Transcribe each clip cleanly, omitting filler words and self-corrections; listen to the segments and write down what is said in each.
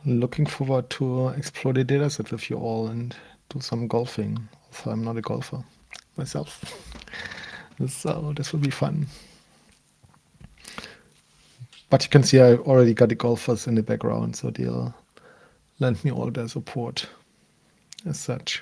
Looking forward to explore the dataset with you all and do some golfing. Also, I'm not a golfer myself, so this will be fun. But you can see I already got the golfers in the background, so they'll lend me all their support as such.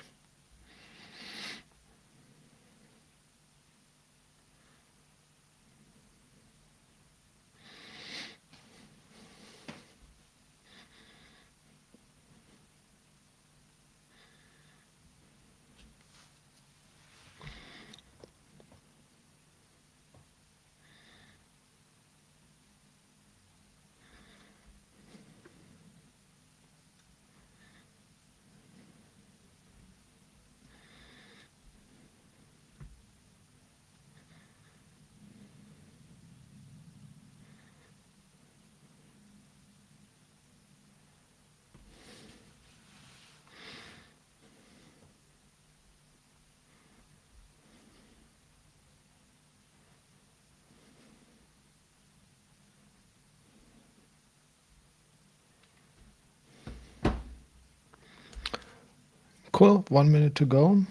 Cool, 1 minute to go.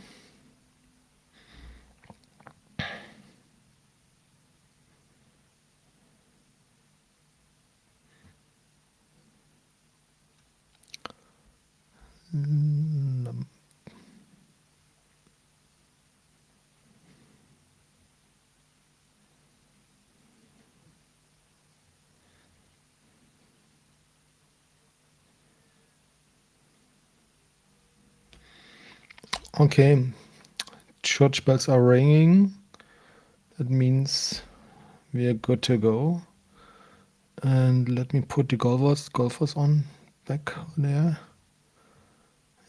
Okay, church bells are ringing. That means we are good to go. And let me put the golfers on back there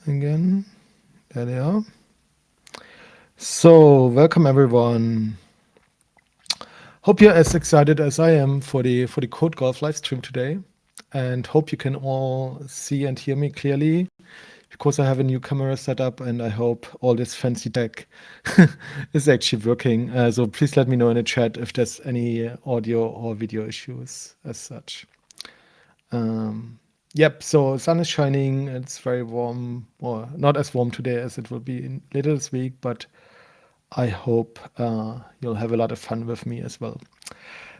again. There they are. So welcome everyone. Hope you're as excited as I am for the Code Golf live stream today, and hope you can all see and hear me clearly, because I have a new camera set up and I hope all this fancy tech is actually working. So please let me know in the chat if there's any audio or video issues as such. Yep, so sun is shining, it's very warm, or not as warm today as it will be later this week, but I hope you'll have a lot of fun with me as well.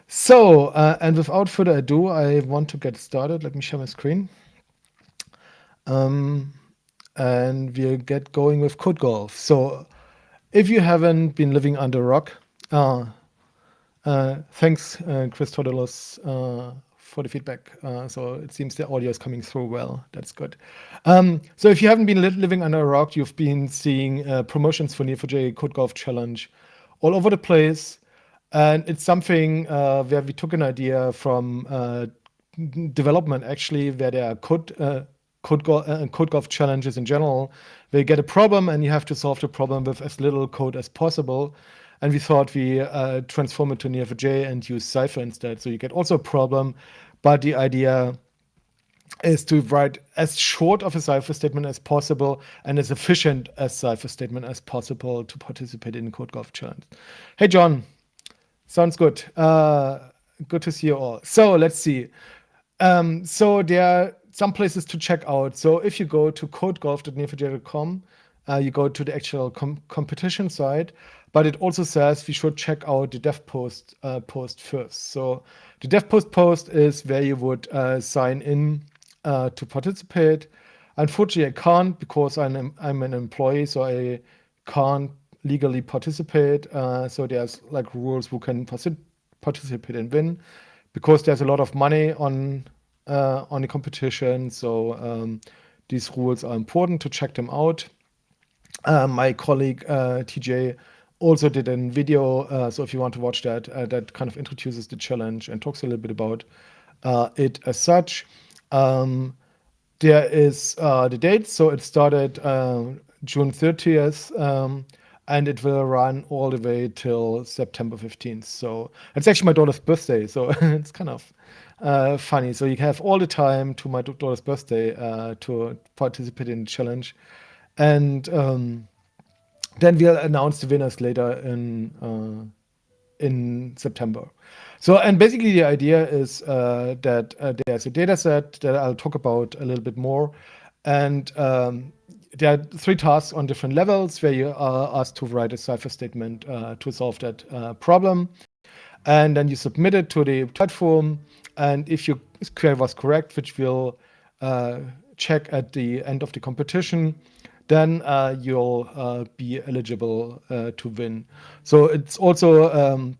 So, and without further ado, I want to get started. Let me share my screen. And we'll get going with Code Golf. So, if you haven't been living under a rock, thanks, Chris Todolos, for the feedback. So it seems the audio is coming through well. That's good. So if you haven't been living under a rock, you've been seeing promotions for Neo4j Code-Golf Challenge all over the place. And it's something where we took an idea from development, actually, where there are code golf challenges in general, where you get a problem and you have to solve the problem with as little code as possible. And we thought we transform it to Neo4j and use Cypher instead. So you get also a problem, but the idea is to write as short of a Cypher statement as possible and as efficient a Cypher statement as possible to participate in the Code Golf Challenge. Hey, John. Sounds good. Good to see you all. So let's see. So there are some places to check out. So if you go to codegolf.neo4j.com, you go to the actual competition site, but it also says we should check out the dev post first. So the dev post is where you would sign in to participate. Unfortunately, I can't because I'm an employee, so I can't legally participate. So there's like rules who can participate and win, because there's a lot of money on the competition. So these rules are important to check them out. My colleague TJ also did a video, so if you want to watch that, that kind of introduces the challenge and talks a little bit about it as such. There is the date, so it started June 30th, and it will run all the way till September 15th. So it's actually my daughter's birthday, so it's kind of funny. So you have all the time to my daughter's birthday to participate in the challenge. And then we'll announce the winners later in September. So, and basically the idea is that there's a data set that I'll talk about a little bit more. And there are 3 tasks on different levels where you are asked to write a Cypher statement to solve that problem. And then you submit it to the platform. And if your query was correct, which we'll check at the end of the competition, then you'll be eligible to win. So it's also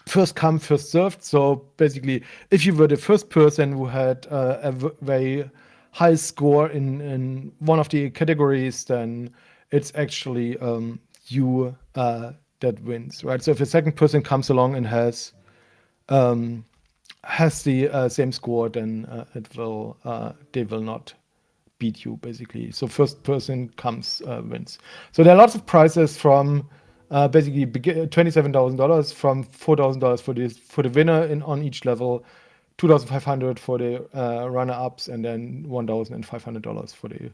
first come, first served. So basically, if you were the first person who had a very high score in one of the categories, then it's actually you that wins, right? So if a second person comes along and has the same score, then they will not beat you, basically. So first person comes wins. So there are lots of prizes from basically $27,000, from $4,000 for the winner on each level, $2,500 for the runner-ups, and then $1,500 for the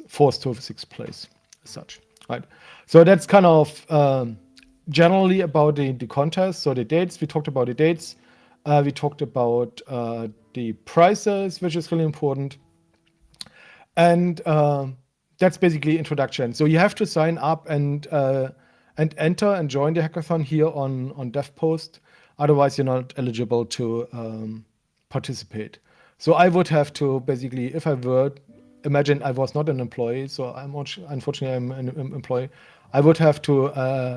fourth to sixth place, as such, right? So that's kind of generally about the contest. So the dates, we talked about the dates. We talked about the prices, which is really important. And that's basically introduction. So you have to sign up and enter and join the hackathon here on DevPost. Otherwise, you're not eligible to participate. So I would have to basically, if I were, imagine I was not an employee, so unfortunately I'm an employee, I would have to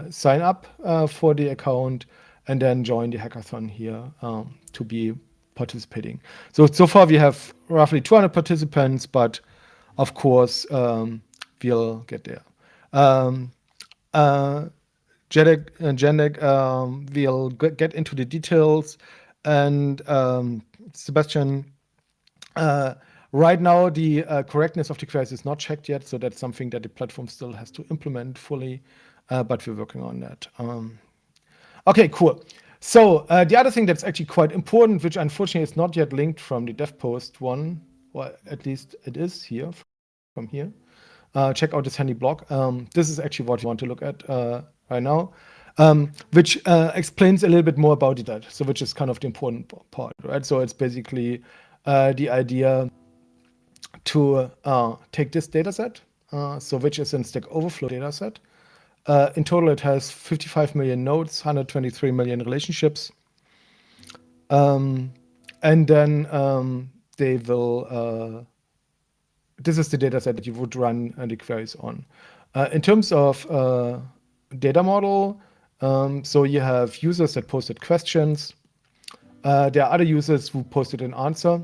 sign up for the account and then join the hackathon here to be participating. So far we have roughly 200 participants, but of course we'll get there. Janek will get into the details, and Sebastian, right now the correctness of the queries is not checked yet, so that's something that the platform still has to implement fully, but we're working on that. Okay, cool. So the other thing that's actually quite important, which unfortunately is not yet linked from the DevPost one, or at least it is here, from here. Check out this handy blog. This is actually what you want to look at right now, which explains a little bit more about that. So which is kind of the important part, right? So it's basically the idea to take this data set, so which is in Stack Overflow data set. In total, it has 55 million nodes, 123 million relationships. And then they will, this is the data set that you would run the queries on. In terms of data model, so you have users that posted questions. There are other users who posted an answer.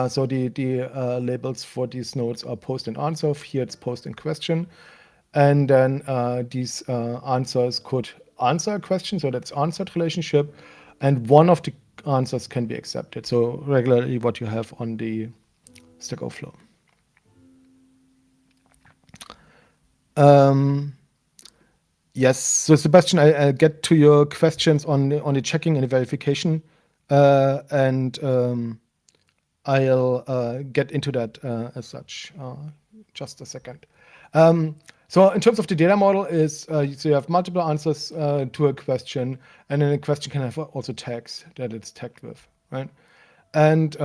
So the labels for these nodes are post and answer. Here it's post and question. And then these answers could answer a question, so that's answered relationship. And one of the answers can be accepted. So regularly what you have on the Stack Overflow. Yes, so Sebastian, I'll get to your questions on the checking and the verification, and I'll get into that as such. Just a second. So in terms of the data model is, so you have multiple answers to a question, and then a question can have also tags that it's tagged with, right? And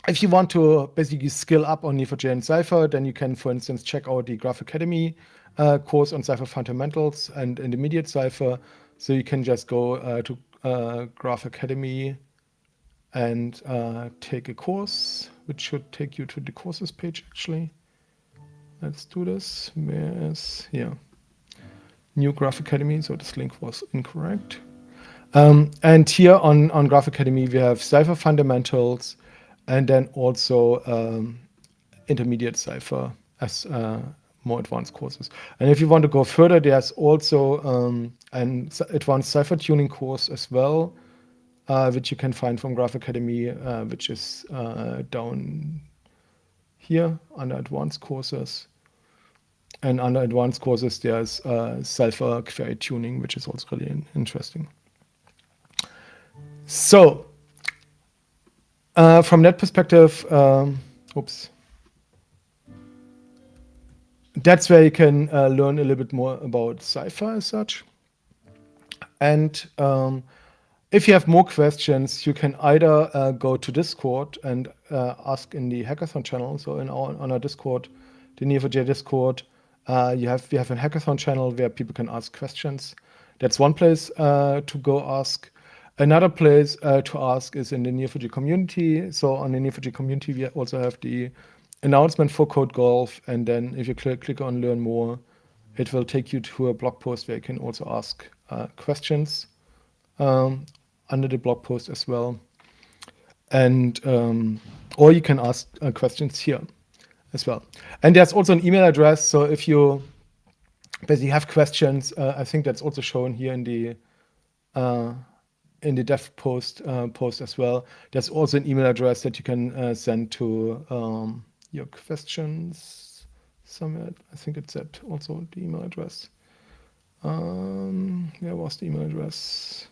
if you want to basically skill up on Neo4j and Cypher, then you can, for instance, check out the Graph Academy course on Cypher fundamentals and intermediate Cypher. So you can just go to Graph Academy and take a course, which should take you to the courses page, actually. Let's do this. Where is here? New Graph Academy. So this link was incorrect. And here on Graph Academy, we have Cypher fundamentals, and then also intermediate Cypher as more advanced courses. And if you want to go further, there's also an advanced Cypher tuning course as well, which you can find from Graph Academy, which is down here under advanced courses. And under advanced courses, there's Cypher query tuning, which is also really interesting. So from that perspective, that's where you can learn a little bit more about Cypher as such. And if you have more questions, you can either go to Discord and ask in the hackathon channel. So on our Discord, the Neo4j Discord, we have a hackathon channel where people can ask questions. That's one place to go ask. Another place to ask is in the Neo4j community. So on the Neo4j community, we also have the announcement for Code Golf. And then if you click on Learn More, it will take you to a blog post where you can also ask questions under the blog post as well. And or you can ask questions here as well. And there's also an email address. So if you basically have questions, I think that's also shown here in the dev post as well. There's also an email address that you can send to your questions somewhere. I think it's that also the email address. Where was the email address?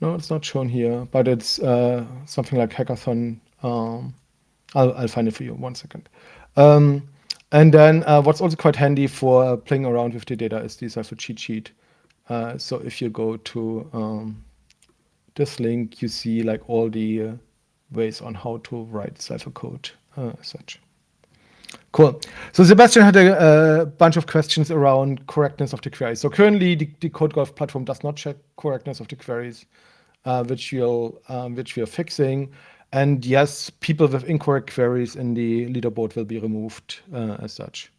No, it's not shown here, but it's something like hackathon. I'll find it for you. 1 second. And then what's also quite handy for playing around with the data is the Cypher cheat sheet. So if you go to this link, you see like all the ways on how to write Cypher code as such. Cool. So Sebastian had a bunch of questions around correctness of the queries. So currently the Code-Golf platform does not check correctness of the queries, which we are fixing. And yes, people with incorrect queries in the leaderboard will be removed as such.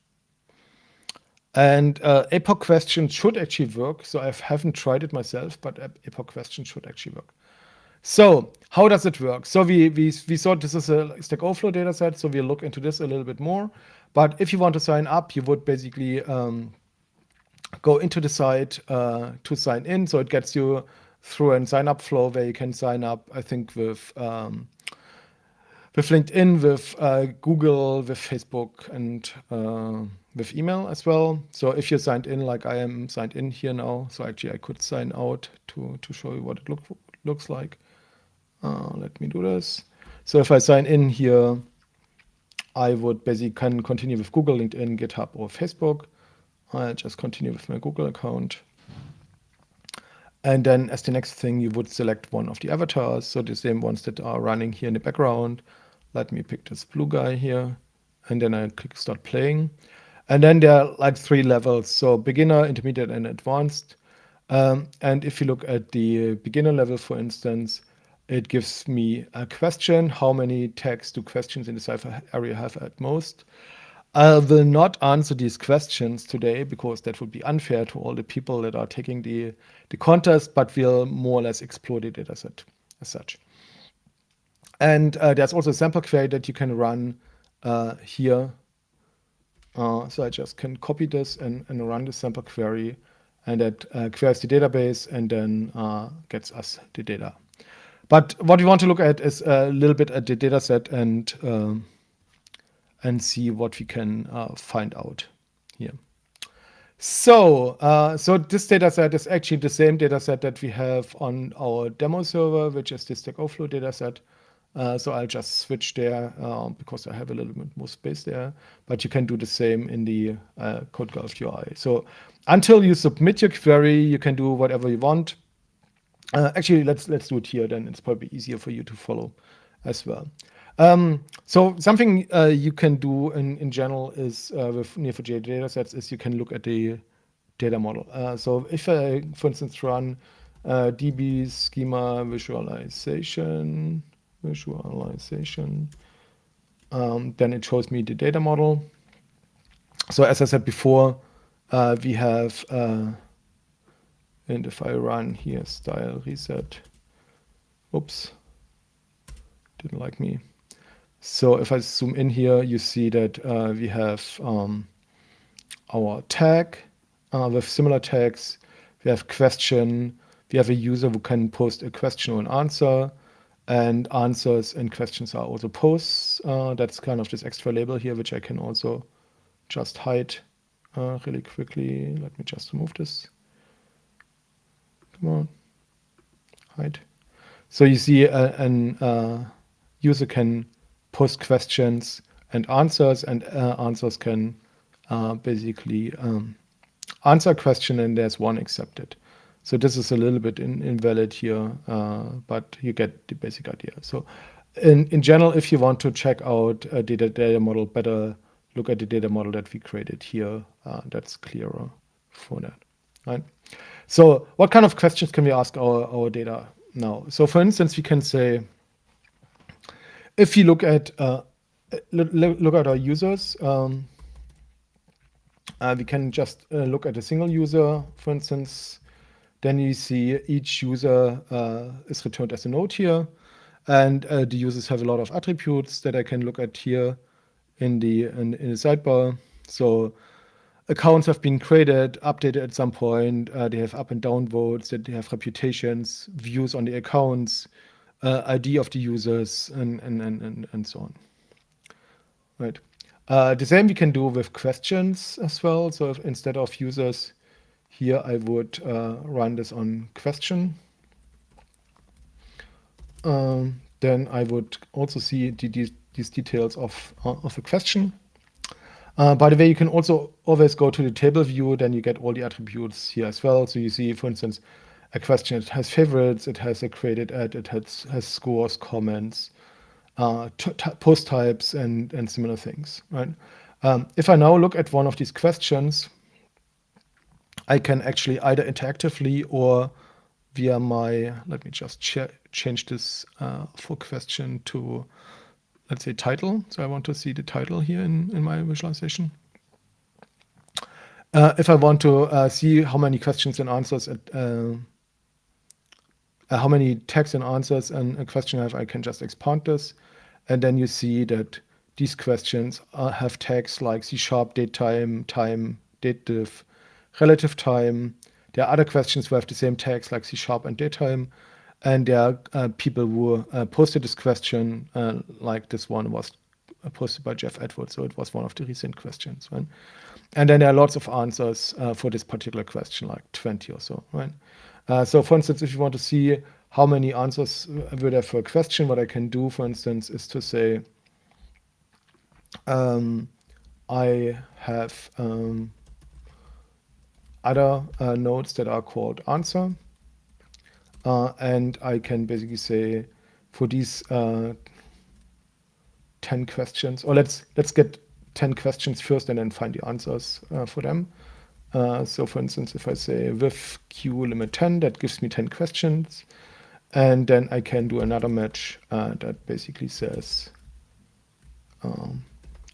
And epoch questions should actually work. So I haven't tried it myself, but epoch questions should actually work. So how does it work? So we thought this is a Stack Overflow data set, so we'll look into this a little bit more. But if you want to sign up, you would basically go into the site to sign in. So it gets you through a sign up flow where you can sign up, I think, with LinkedIn, with Google, with Facebook, and with email as well. So if you're signed in, like I am signed in here now, so actually I could sign out to show you what it looks like. Let me do this. So if I sign in here, I would basically can continue with Google, LinkedIn, GitHub, or Facebook. I'll just continue with my Google account. And then as the next thing, you would select one of the avatars. So the same ones that are running here in the background. Let me pick this blue guy here. And then I click start playing. And then there are like 3 levels. So beginner, intermediate, and advanced. And if you look at the beginner level, for instance, it gives me a question. How many tags do questions in the Cypher area have at most? I will not answer these questions today because that would be unfair to all the people that are taking the contest, but we'll more or less explore the dataset as such. And there's also a sample query that you can run here. So I just can copy this and run the sample query, and that queries the database and then gets us the data. But what we want to look at is a little bit at the data set and see what we can find out here. So this data set is actually the same data set that we have on our demo server, which is the Stack Overflow data set. So I'll just switch there because I have a little bit more space there. But you can do the same in the Code-Golf UI. So until you submit your query, you can do whatever you want. Actually, let's do it here. Then it's probably easier for you to follow as well. So something you can do in general is with Neo4j datasets is you can look at the data model. So if I, for instance, run DB schema visualization, then it shows me the data model. So as I said before, we have, and if I run here style reset, oops, didn't like me. So if I zoom in here, you see that we have our tag with similar tags. We have question. We have a user who can post a question or an answer, and answers and questions are also posts. That's kind of this extra label here, which I can also just hide really quickly. Let me just remove this. Come on, hide. So you see an user can post questions and answers can basically answer a question and there's one accepted. So this is a little bit invalid here, but you get the basic idea. So in general, if you want to check out a data model, better look at the data model that we created here. That's clearer for that, right? So what kind of questions can we ask our data now? So for instance, we can say, if you look at our users, we can just look at a single user, for instance. Then you see each user is returned as a node here. And the users have a lot of attributes that I can look at here in the sidebar. So accounts have been created, updated at some point. They have up and down votes, that they have reputations, views on the accounts, ID of the users, and so on. Right. The same we can do with questions as well. So if instead of users, here I would run this on question. Then I would also see these details of a question. By the way, you can also always go to the table view, then you get all the attributes here as well. So you see, for instance, a question, it has favorites, it has a created ad, it has scores, comments, post types, and similar things, right? If I now look at one of these questions, I can actually either interactively or via my, let me just change this for question to, let's say, title. So I want to see the title here in my visualization. If I want to see how many questions and answers, how many texts and answers and a question I have, I can just expand this. And then you see that these questions have tags like C#, date time, dative, relative time. There are other questions who have the same tags like C# and datetime. And there are people who posted this question, like this one was posted by Jeff Edwards. So it was one of the recent questions, right? And then there are lots of answers for this particular question, like 20 or so, right? So for instance, if you want to see how many answers were there for a question, what I can do, for instance, is to say, I have other nodes that are called answer. And I can basically say for these 10 questions, or let's get 10 questions first and then find the answers for them. So for instance, if I say with Q limit 10, that gives me 10 questions. And then I can do another match that basically says,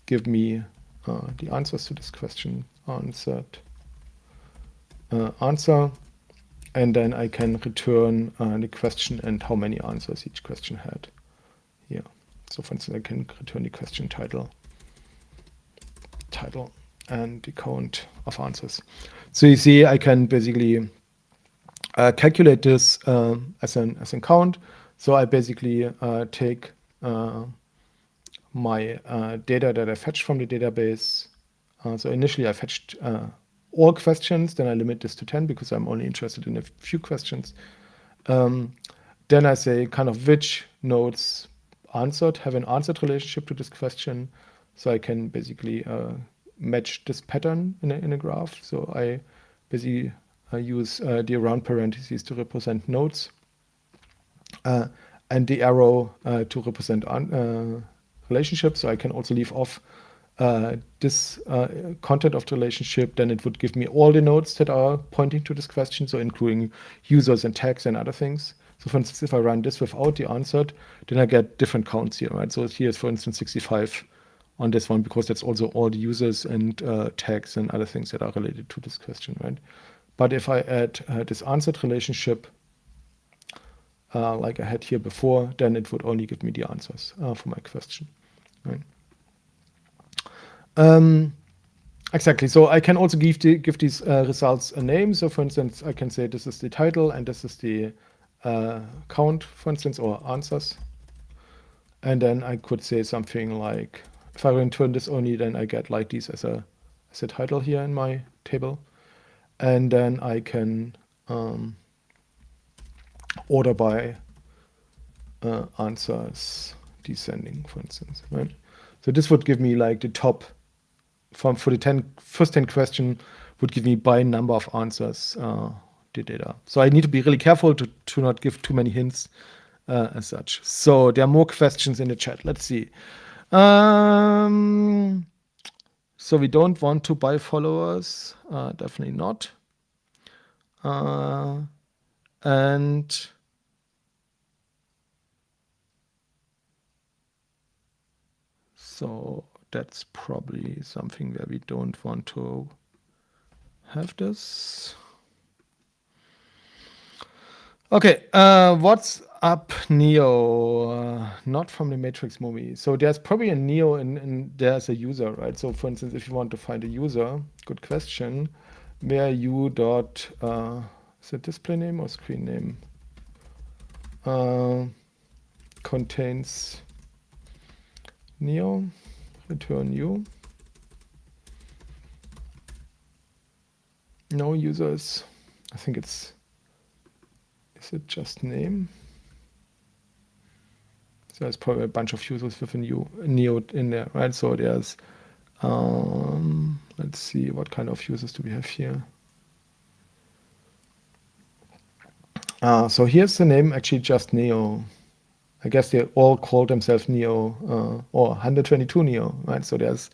give me the answers to this question, answered, answer. And then I can return the question and how many answers each question had here. So for instance, I can return the question title, and the count of answers. So you see, I can basically calculate this as an count. So I basically take my data that I fetched from the database. So initially I fetched all questions, then I limit this to 10 because I'm only interested in a few questions. Then I say kind of which nodes answered, have an answered relationship to this question. So I can basically match this pattern in a graph. So I basically use the around parentheses to represent nodes and the arrow to represent relationships. So I can also leave off this content of the relationship. Then it would give me all the nodes that are pointing to this question, so including users and tags and other things. So for instance, if I run this without the answered, then I get different counts here, right? So here's, for instance, 65 on this one, because that's also all the users and tags and other things that are related to this question, right? But if I add this answered relationship, like I had here before, then it would only give me the answers for my question, right? Exactly. So I can also give these results a name. So for instance, I can say this is the title and this is the count, for instance, or answers. And then I could say something like, if I return this only, then I get like these as a title here in my table. And then I can order by answers descending, for instance, right? So this would give me like the top for the first 10 questions, would give me by number of answers the data. So I need to be really careful to not give too many hints as such. So there are more questions in the chat. Let's see. So we don't want to buy followers, definitely not. And so that's probably something where we don't want to have this. Okay, what's up, Neo? Not from the Matrix movie. So there's probably a Neo and there's a user, right? So for instance, if you want to find a user, good question, where u dot, is it display name or screen name? Contains Neo, return u. No users. I think it's, is it just name? So there's probably a bunch of users with a Neo in there, right? So there's, let's see, what kind of users do we have here? So here's the name, actually just Neo. I guess they all call themselves Neo or 122 Neo, right? So there's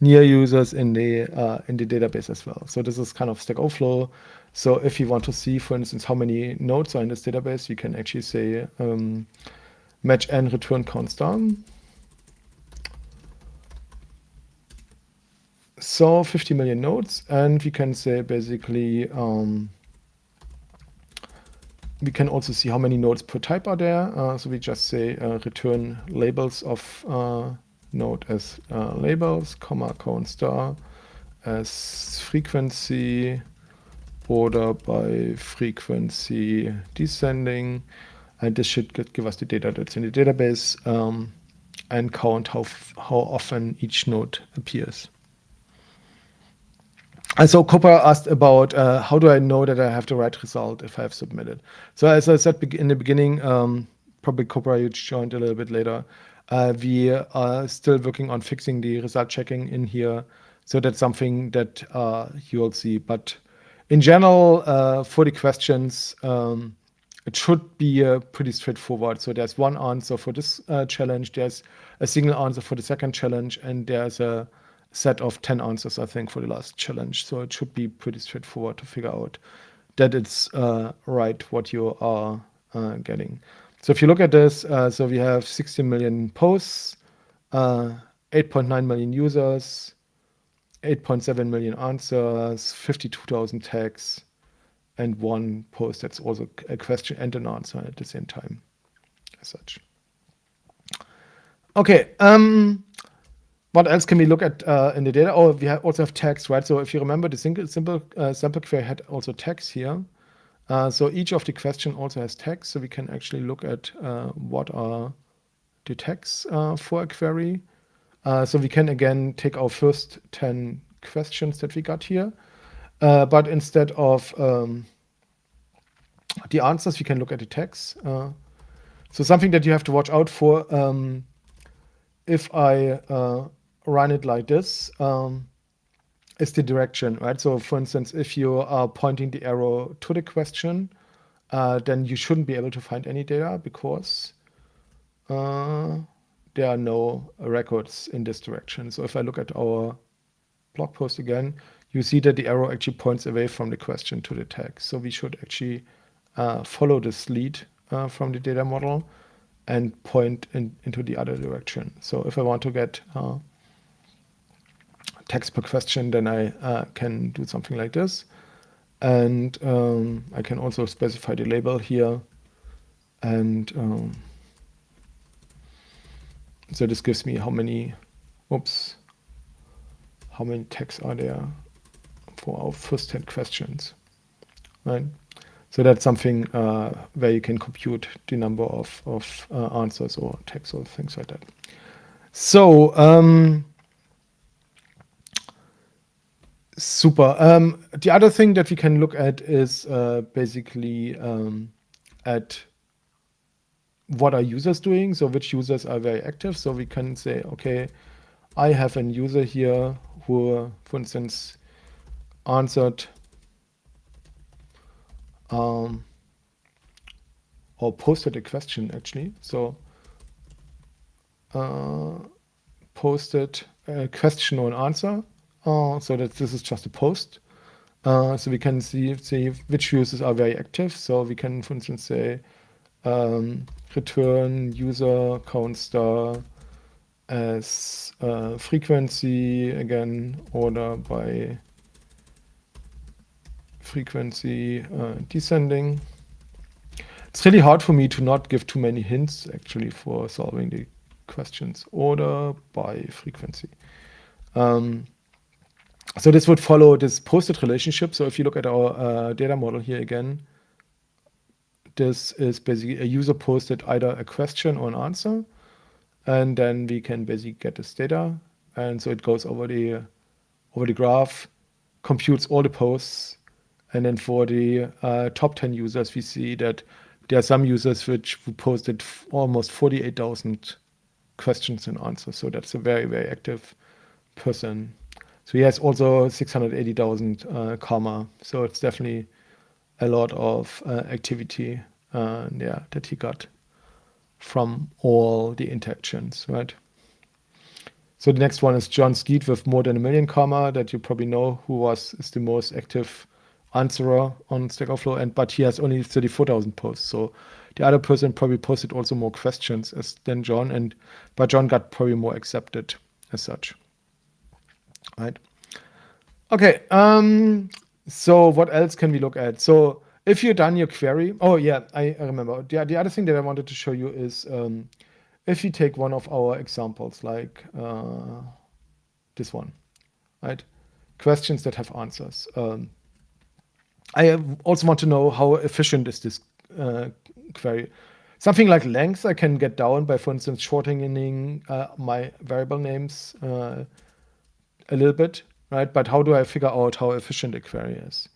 Neo users in the database as well. So this is kind of Stack Overflow. So if you want to see, for instance, how many nodes are in this database, you can actually say match n return constant. So 50 million nodes, and we can say basically we can also see how many nodes per type are there. So we just say return labels of node as labels, comma, count star as frequency, order by frequency descending, and this should give us the data that's in the database, and count how often each node appears. And so Cooper asked about how do I know that I have the right result if I have submitted. So as I said in the beginning, probably Cooper, you joined a little bit later, we are still working on fixing the result checking in here. So that's something that you'll see. But in general, for the questions, it should be pretty straightforward. So there's one answer for this challenge, there's a single answer for the second challenge, and there's a set of 10 answers, I think, for the last challenge. So it should be pretty straightforward to figure out that it's right what you are getting. So if you look at this, so we have 16 million posts, 8.9 million users, 8.7 million answers, 52,000 tags, and one post that's also a question and an answer at the same time, as such. Okay. What else can we look at in the data? Oh, we also have tags, right? So if you remember, the simple sample query had also tags here. So each of the question also has tags. So we can actually look at what are the tags for a query. So we can, again, take our first 10 questions that we got here. But instead of the answers, we can look at the tags. So something that you have to watch out for, if I run it like this, is the direction, right? So for instance, if you are pointing the arrow to the question, then you shouldn't be able to find any data because there are no records in this direction. So if I look at our blog post again, you see that the arrow actually points away from the question to the tag. So we should actually follow this lead from the data model and point into the other direction. So if I want to get text per question, then I can do something like this. And I can also specify the label here. And so this gives me how many tags are there for our first 10 questions, right? So that's something where you can compute the number of answers or tags or things like that. So super. The other thing that we can look at is basically at what are users doing, so which users are very active. So we can say, okay, I have a user here who, for instance, answered or posted a question actually. So posted a question or an answer, so that this is just a post. So we can see which users are very active. So we can, for instance, say return user count star as frequency, again, order by frequency descending. It's really hard for me to not give too many hints actually for solving the questions. Order by frequency. So this would follow this posted relationship. So if you look at our data model here again, this is basically a user posted either a question or an answer, and then we can basically get this data. And so it goes over the graph, computes all the posts, and then for the top 10 users, we see that there are some users who posted almost 48,000 questions and answers. So that's a very, very active person. So he has also 680,000 karma. So it's definitely a lot of activity that he got from all the interactions, right? So the next one is John Skeet with more than 1 million karma, that you probably know who is the most active answerer on Stack Overflow, but he has only 34,000 posts. So the other person probably posted also more questions than John, but John got probably more accepted as such. Right. Okay. So what else can we look at? So if you're done your query, oh yeah, I remember. The other thing that I wanted to show you is if you take one of our examples, like this one, right? Questions that have answers. I also want to know how efficient is this query. Something like length I can get down by, for instance, shortening my variable names a little bit, right? But how do I figure out how efficient a query is?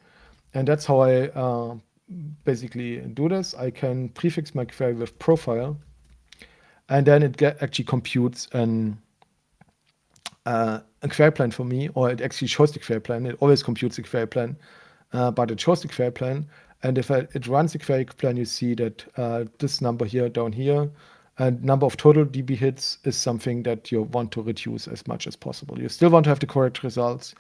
And that's how I basically do this. I can prefix my query with profile, and then it actually computes a query plan for me, or it actually shows the query plan. It always computes the query plan, but it shows the query plan. And if it runs the query plan, you see that this number here down here, and number of total DB hits is something that you want to reduce as much as possible. You still want to have the correct results,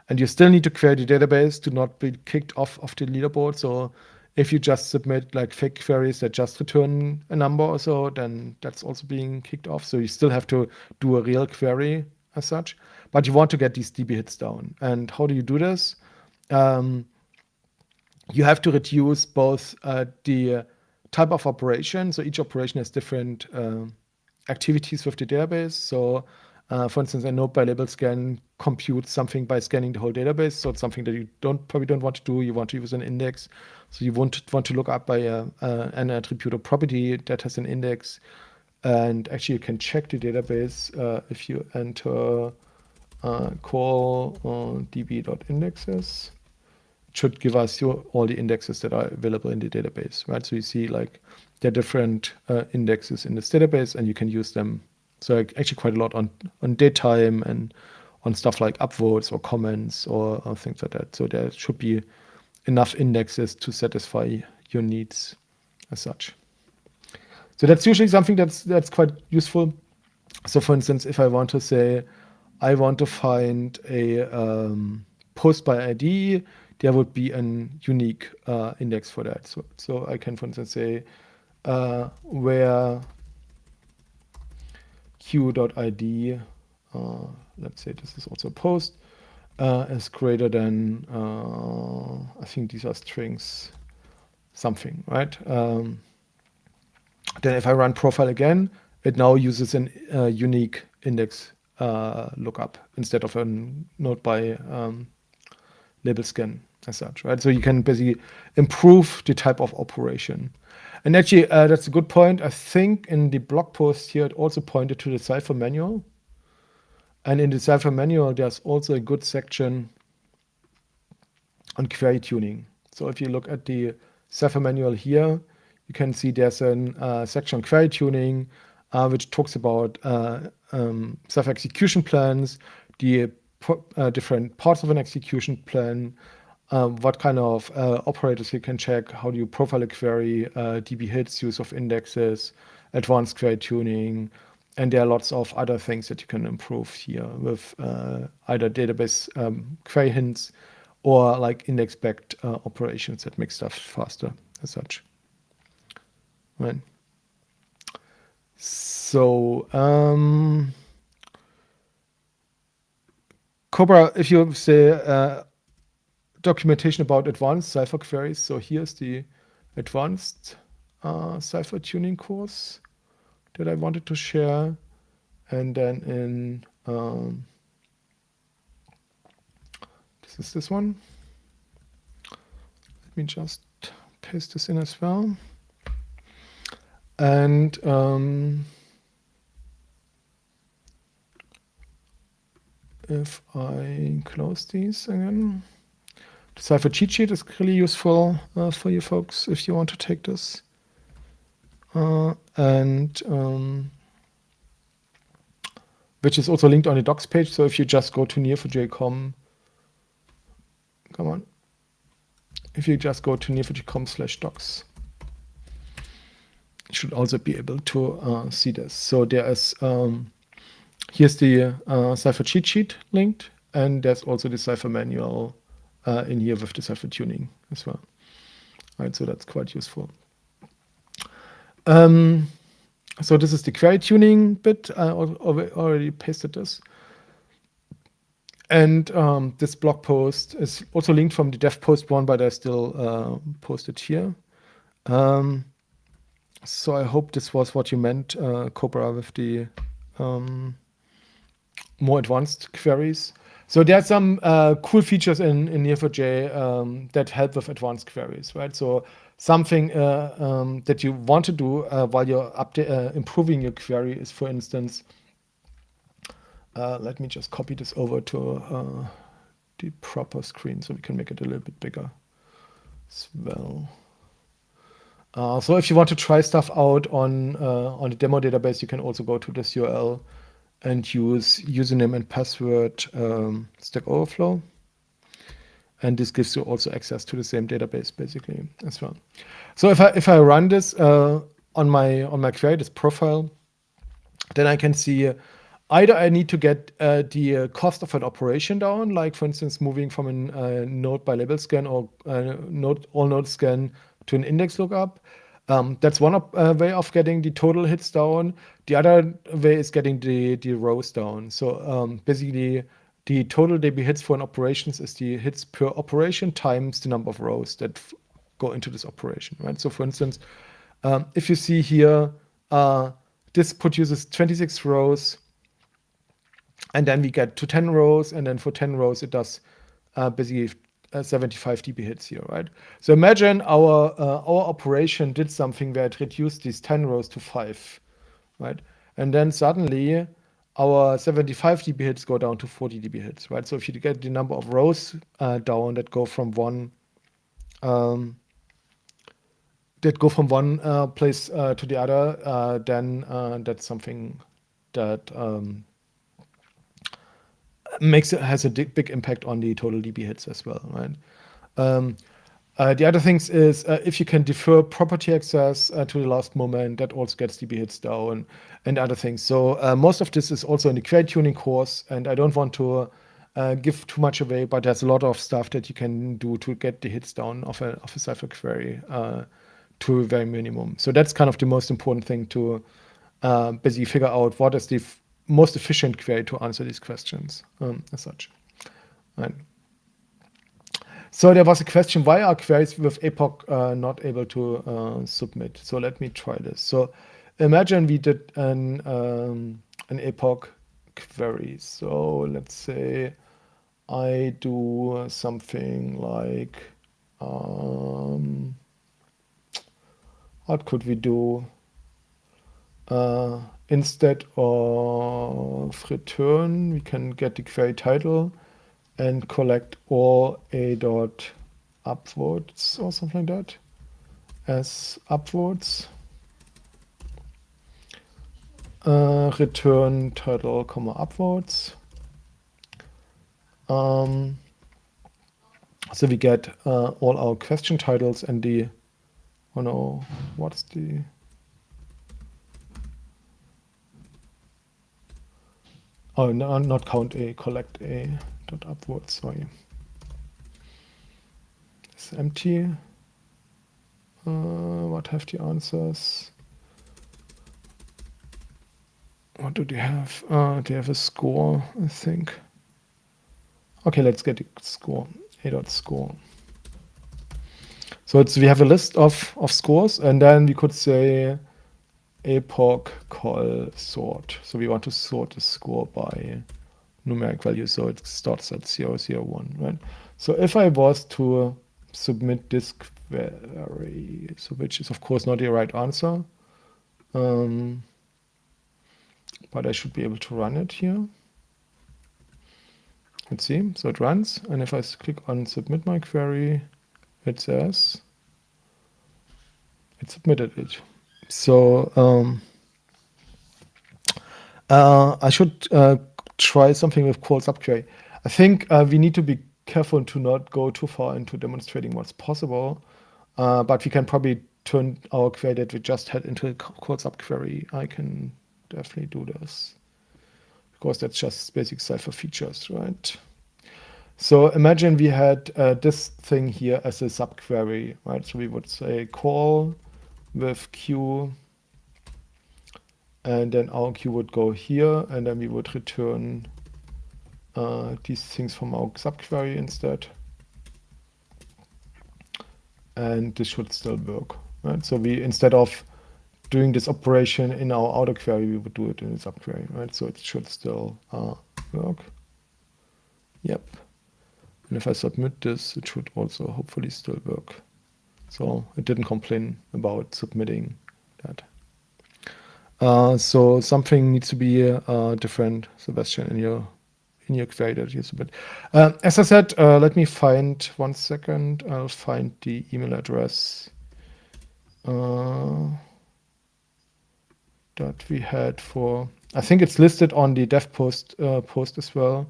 and you still need to query the database to not be kicked off of the leaderboard. So if you just submit like fake queries that just return a number or so, then that's also being kicked off. So you still have to do a real query as such, but you want to get these DB hits down. And how do you do this? You have to reduce both the type of operation. So each operation has different activities with the database. So for instance, a node by label scan computes something by scanning the whole database. So it's something that you probably don't want to do. You want to use an index. So you want to look up by an attribute or property that has an index. And actually, you can check the database if you enter call db.indexes. It should give us all the indexes that are available in the database, right? So you see like there are different indexes in this database, and you can use them. So actually quite a lot on date time and on stuff like upvotes or comments or things like that. So there should be enough indexes to satisfy your needs as such. So that's usually something that's quite useful. So for instance, if I want to say, I want to find a post by ID, there would be a unique index for that. So I can, for instance, say where q.id, let's say this is also a post, is greater than, I think these are strings, something, right? Then if I run profile again, it now uses a unique index lookup instead of a node by label scan as such, right? So you can basically improve the type of operation. And actually, that's a good point. I think in the blog post here, it also pointed to the Cypher manual. And in the Cypher manual, there's also a good section on query tuning. So if you look at the Cypher manual here, you can see there's a section on query tuning, which talks about Cypher execution plans, the different parts of an execution plan, what kind of operators you can check, how do you profile a query, DB hits, use of indexes, advanced query tuning, and there are lots of other things that you can improve here with either database query hints or like index-backed operations that make stuff faster as such. Right. So Cobra, if you say documentation about advanced Cypher queries, so here's the advanced Cypher tuning course that I wanted to share. And then in, this is this one. Let me just paste this in as well. And if I close these again, the Cypher cheat sheet is really useful for you folks if you want to take this. Which is also linked on the docs page. So if you just go to neo4j.com, come on. If you just go to neo4j.com/docs, you should also be able to see this. So there is, here's the Cypher cheat sheet linked, and there's also the Cypher manual in here with the Cypher tuning as well. All right, so that's quite useful. So this is the query tuning bit. I already pasted this. And this blog post is also linked from the dev post one, but I still posted here. So I hope this was what you meant, Cobra, with the more advanced queries. So there are some cool features in Neo4j that help with advanced queries, right? So something that you want to do while you're improving your query is, for instance, let me just copy this over to the proper screen so we can make it a little bit bigger as well. So if you want to try stuff out on the demo database, you can also go to this URL and use username and password Stack Overflow. And this gives you also access to the same database basically as well. So if I run this on my query, this profile, then I can see either I need to get the cost of an operation down, like for instance moving from a node by label scan or all node scan to an index lookup. That's one way of getting the total hits down. The other way is getting the rows down. So basically, the total DB hits for an operations is the hits per operation times the number of rows that go into this operation, right? So for instance, if you see here, this produces 26 rows, and then we get to 10 rows, and then for 10 rows, it does basically 75 DB hits here, right? So imagine our operation did something where it reduced these 10 rows to 5, right? And then suddenly our 75 DB hits go down to 40 DB hits, right? So if you get the number of rows down that go from one place to the other, then that's something that has a big impact on the total DB hits as well, right? The other things is if you can defer property access to the last moment, that also gets DB hits down and other things. So most of this is also in the query tuning course, and I don't want to give too much away, but there's a lot of stuff that you can do to get the hits down of a Cypher query to a very minimum. So that's kind of the most important thing to basically figure out what is the most efficient query to answer these questions as such. Right. So there was a question, why are queries with epoch not able to submit? So let me try this. So imagine we did an epoch query. So let's say I do something like, what could we do? Instead of return, we can get the query title and collect all a dot upwards or something like that as upwards. Return title, comma upwards. So we get all our question titles and the, oh no, what's the, oh no, not count A, collect A dot upwards, sorry. It's empty. What have the answers? What do they have? They have a score, I think. Okay, let's get the score. A dot score. So it's, we have a list of scores, and then we could say epoch call sort. So we want to sort the score by numeric value. So it starts at 001, right? So if I was to submit this query, so which is of course not the right answer, but I should be able to run it here. Let's see, so it runs, and if I click on submit my query, it says it submitted it. So I should try something with call subquery. I think we need to be careful to not go too far into demonstrating what's possible, but we can probably turn our query that we just had into a call subquery. I can definitely do this because that's just basic Cypher features, right? So imagine we had this thing here as a subquery, right? So we would say call with Q, and then our Q would go here, and then we would return these things from our subquery instead. And this should still work, right? So we, instead of doing this operation in our outer query, we would do it in the subquery, right? So it should still work. Yep. And if I submit this, it should also hopefully still work. So it didn't complain about submitting that. So something needs to be different, Sebastian, in your query that you submit. As I said, let me find 1 second. I'll find the email address that we had for. I think it's listed on the dev post as well,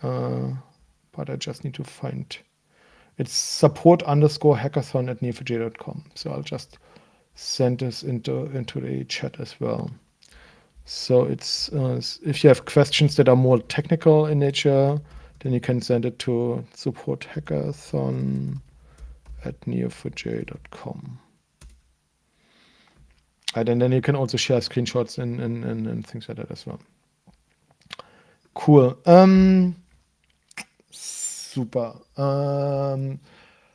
but I just need to find. It's support_hackathon@neo4j.com. So I'll just send this into the chat as well. So it's if you have questions that are more technical in nature, then you can send it to support_hackathon@neo4j.com. And then you can also share screenshots and things like that as well. Cool. Super.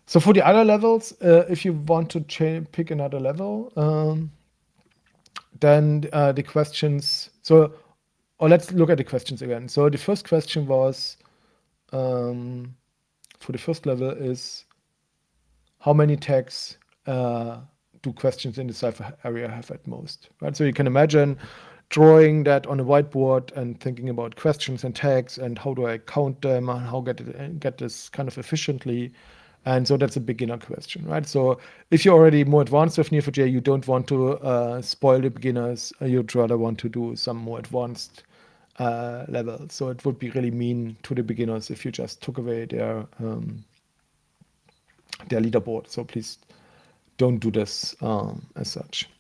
So for the other levels, if you want to pick another level, then the questions. So, or let's look at the questions again. So the first question was for the first level is how many tags do questions in the Cypher area have at most, right? So you can imagine drawing that on a whiteboard and thinking about questions and tags and how do I count them and how get this kind of efficiently. And so that's a beginner question, right? So if you're already more advanced with Neo4j, you don't want to spoil the beginners. You'd rather want to do some more advanced level. So it would be really mean to the beginners if you just took away their leaderboard. So please don't do this as such.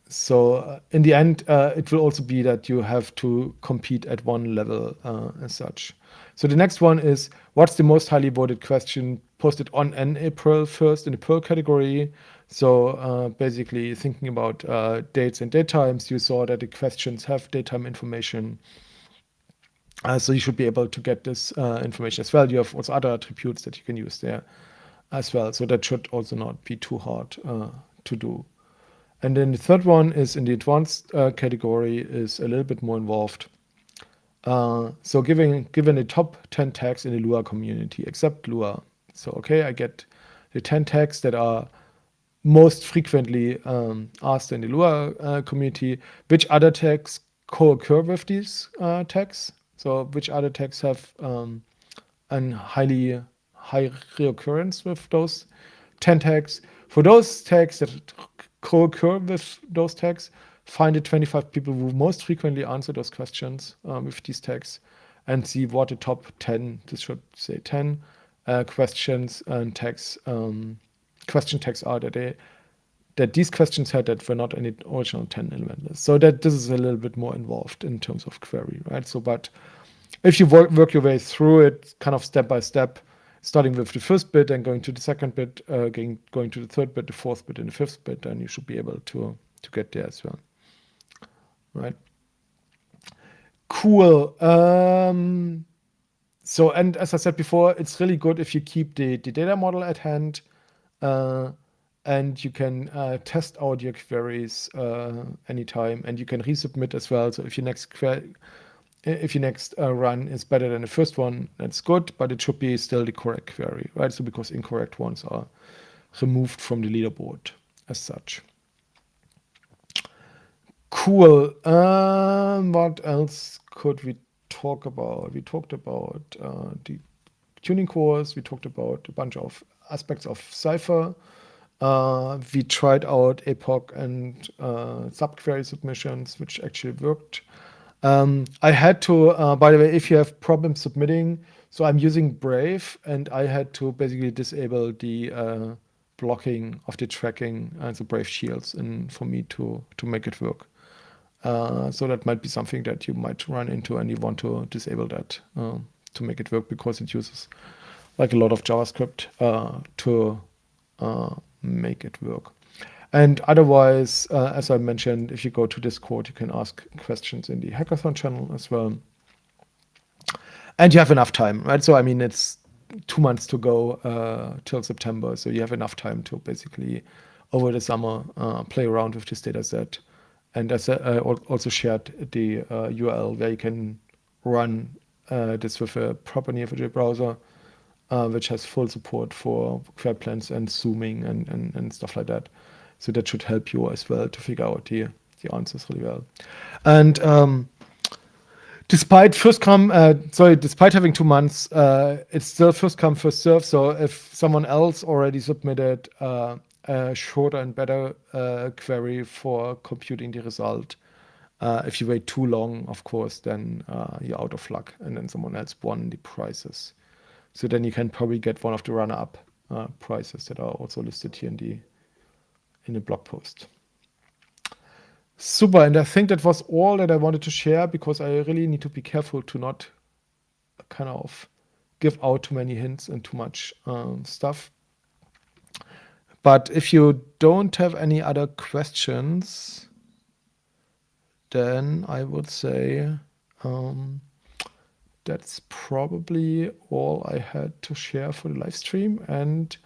So in the end, it will also be that you have to compete at one level as such. So the next one is, what's the most highly voted question posted on an April 1st in the Pearl category? So basically thinking about dates and date times, you saw that the questions have date time information. So you should be able to get this information as well. You have also other attributes that you can use there as well. So that should also not be too hard to do. And then the third one is in the advanced category is a little bit more involved. So given the top 10 tags in the Lua community, except Lua. So, okay, I get the 10 tags that are most frequently asked in the Lua community. Which other tags co-occur with these tags? So which other tags have a high reoccurrence with those 10 tags? For those tags that co-occur with those tags, find the 25 people who most frequently answer those questions with these tags, and see what the top 10, this should say 10 questions and tags, question tags are that these questions had that were not in the original 10 element list. So that this is a little bit more involved in terms of query, right? So, but if you work your way through it kind of step by step, starting with the first bit and going to the second bit, going to the third bit, the fourth bit, and the fifth bit, then you should be able to get there as well, right? Cool. So, and as I said before, it's really good if you keep the data model at hand, and you can test out your queries anytime, and you can resubmit as well. So if your next run is better than the first one, that's good, but it should be still the correct query, right? So because incorrect ones are removed from the leaderboard as such. Cool. What else could we talk about? We talked about the tuning course. We talked about a bunch of aspects of Cypher. We tried out epoch and subquery submissions, which actually worked. I had to, by the way, if you have problems submitting, so I'm using Brave, and I had to basically disable the blocking of the tracking and the Brave shields, and for me to make it work. So that might be something that you might run into, and you want to disable that to make it work, because it uses like a lot of JavaScript to make it work. And otherwise, as I mentioned, if you go to Discord, you can ask questions in the hackathon channel as well. And you have enough time, right? So, I mean, it's 2 months to go till September. So you have enough time to basically, over the summer, play around with this data set. And as I also shared the URL where you can run this with a proper Neo4j browser, which has full support for query plans and zooming and stuff like that. So that should help you as well to figure out the answers really well. And despite despite having 2 months, it's still first come, first serve. So if someone else already submitted a shorter and better query for computing the result, if you wait too long, of course, then you're out of luck, and then someone else won the prizes. So then you can probably get one of the runner-up prizes that are also listed here in the blog post. Super, and I think that was all that I wanted to share, because I really need to be careful to not kind of give out too many hints and too much stuff. But if you don't have any other questions, then I would say that's probably all I had to share for the live stream. And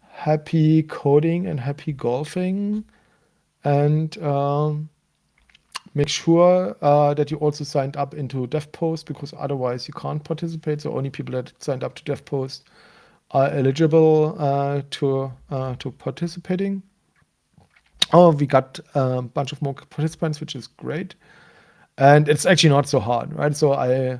happy coding and happy golfing. And make sure that you also signed up into DevPost, because otherwise you can't participate. So only people that signed up to DevPost are eligible to participating. Oh, we got a bunch of more participants, which is great. And it's actually not so hard, right? So I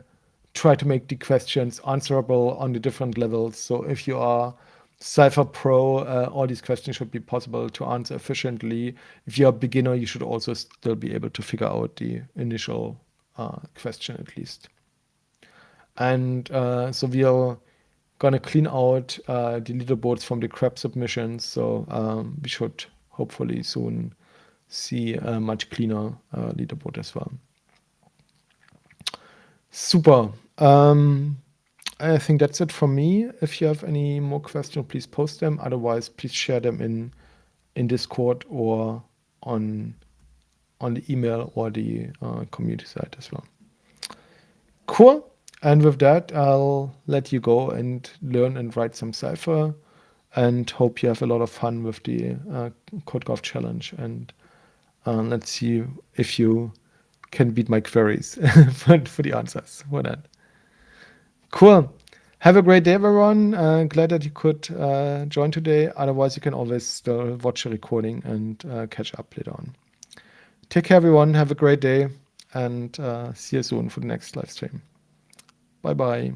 try to make the questions answerable on the different levels. So if you are Cypher Pro, all these questions should be possible to answer efficiently. If you're a beginner, you should also still be able to figure out the initial question at least. And so we are gonna clean out the leaderboards from the crap submissions. So we should hopefully soon see a much cleaner leaderboard as well. Super. I think that's it from me. If you have any more questions, please post them. Otherwise, please share them in Discord or on the email or the community site as well. Cool. And with that, I'll let you go and learn and write some Cypher, and hope you have a lot of fun with the Code-Golf Challenge. And let's see if you can beat my queries for the answers for that. Cool. Have a great day, everyone. Glad that you could join today. Otherwise, you can always still watch the recording and catch up later on. Take care, everyone. Have a great day, and see you soon for the next live stream. Bye-bye.